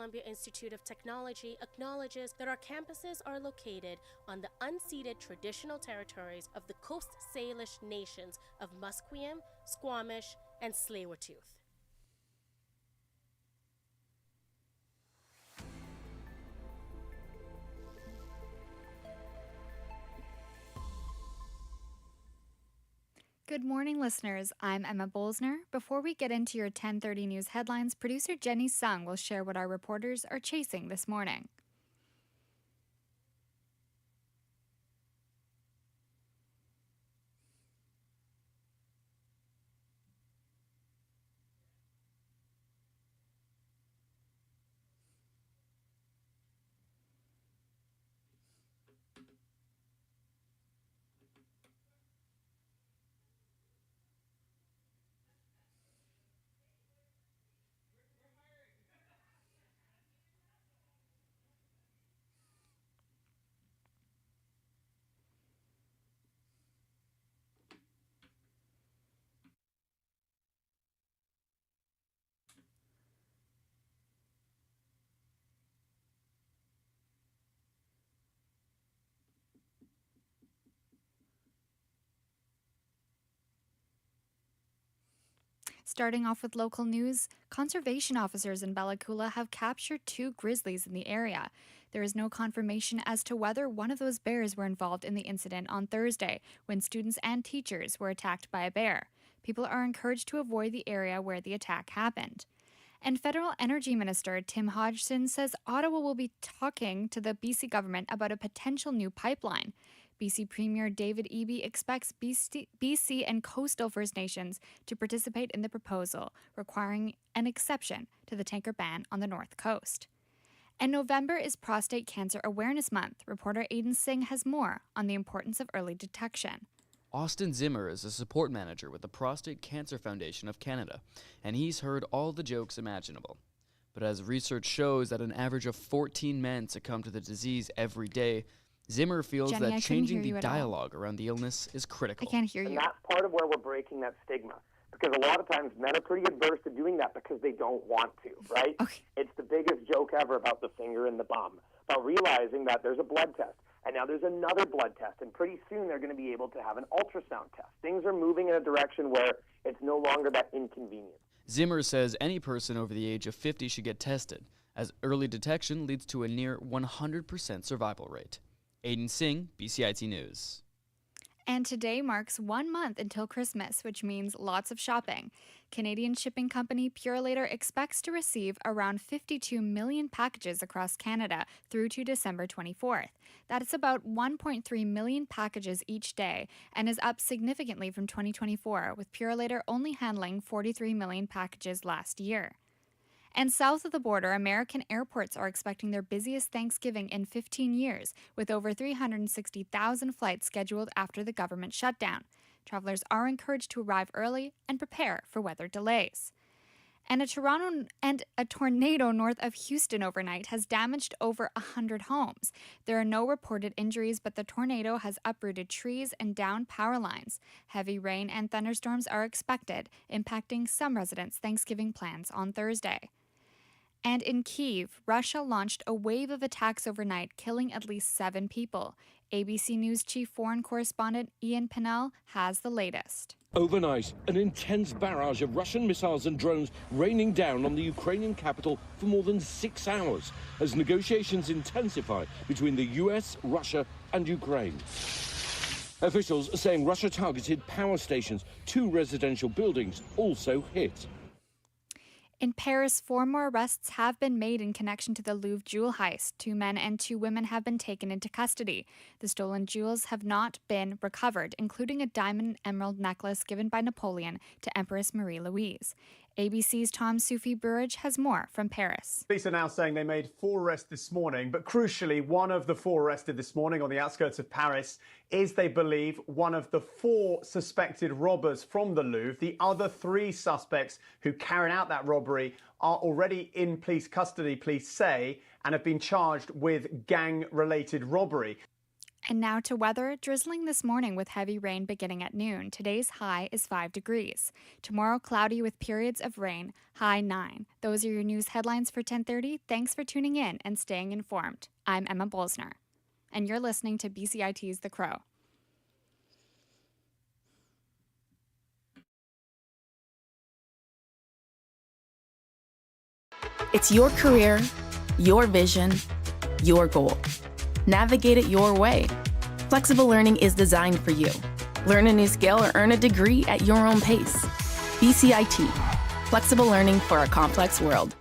Columbia Institute of Technology acknowledges that our campuses are located on the unceded traditional territories of the Coast Salish nations of Musqueam, Squamish, and Tsleil-Waututh. Good morning, listeners. I'm Emma Bolsner. Before we get into your 10:30 news headlines, producer Jenny Sung will share what our reporters are chasing this morning. Starting off with local news, conservation officers in Bella Coola have captured 2 grizzlies in the area. There is no confirmation as to whether one of those bears were involved in the incident on Thursday, when students and teachers were attacked by a bear. People are encouraged to avoid the area where the attack happened. And Federal Energy Minister Tim Hodgson says Ottawa will be talking to the BC government about a potential new pipeline. BC Premier David Eby expects BC and coastal First Nations to participate in the proposal, requiring an exception to the tanker ban on the North Coast. And November is Prostate Cancer Awareness Month. Reporter Aiden Singh has more on the importance of early detection. Austin Zimmer is a support manager with the Prostate Cancer Foundation of Canada, and he's heard all the jokes imaginable. But as research shows that an average of 14 men succumb to the disease every day, Zimmer feels that changing the dialogue around the illness is critical. I can't hear you. And that's part of where we're breaking that stigma. Because a lot of times men are pretty adverse to doing that because they don't want to, right? Okay. It's the biggest joke ever about the finger in the bum, about realizing that there's a blood test, and now there's another blood test, and pretty soon they're going to be able to have an ultrasound test. Things are moving in a direction where it's no longer that inconvenient. Zimmer says any person over the age of 50 should get tested, as early detection leads to a near 100% survival rate. Aiden Singh, BCIT News. And today marks 1 month until Christmas, which means lots of shopping. Canadian shipping company Purolator expects to receive around 52 million packages across Canada through to December 24th. That is about 1.3 million packages each day and is up significantly from 2024, with Purolator only handling 43 million packages last year. And south of the border, American airports are expecting their busiest Thanksgiving in 15 years, with over 360,000 flights scheduled after the government shutdown. Travelers are encouraged to arrive early and prepare for weather delays. And a tornado north of Houston overnight has damaged over 100 homes. There are no reported injuries, but the tornado has uprooted trees and downed power lines. Heavy rain and thunderstorms are expected, impacting some residents' Thanksgiving plans on Thursday. And in Kyiv, Russia launched a wave of attacks overnight, killing at least 7 people. ABC News chief foreign correspondent Ian Pinnell has the latest. Overnight, an intense barrage of Russian missiles and drones raining down on the Ukrainian capital for more than 6 hours as negotiations intensify between the US, Russia and Ukraine. Officials are saying Russia targeted power stations. 2 residential buildings also hit. In Paris, 4 more arrests have been made in connection to the Louvre jewel heist. 2 men and 2 women have been taken into custody. The stolen jewels have not been recovered, including a diamond and emerald necklace given by Napoleon to Empress Marie-Louise. ABC's Tom Soufi Burridge has more from Paris. Police are now saying they made 4 arrests this morning, but crucially, one of the 4 arrested this morning on the outskirts of Paris is, they believe, one of the 4 suspected robbers from the Louvre. The other 3 suspects who carried out that robbery are already in police custody, police say, and have been charged with gang-related robbery. And now to weather. Drizzling this morning with heavy rain beginning at noon. Today's high is 5 degrees. Tomorrow, cloudy with periods of rain, high 9. Those are your news headlines for 10:30. Thanks for tuning in and staying informed. I'm Emma Bolsner, and you're listening to BCIT's The Crow. It's your career, your vision, your goal. Navigate it your way. Flexible learning is designed for you. Learn a new skill or earn a degree at your own pace. BCIT, flexible learning for a complex world.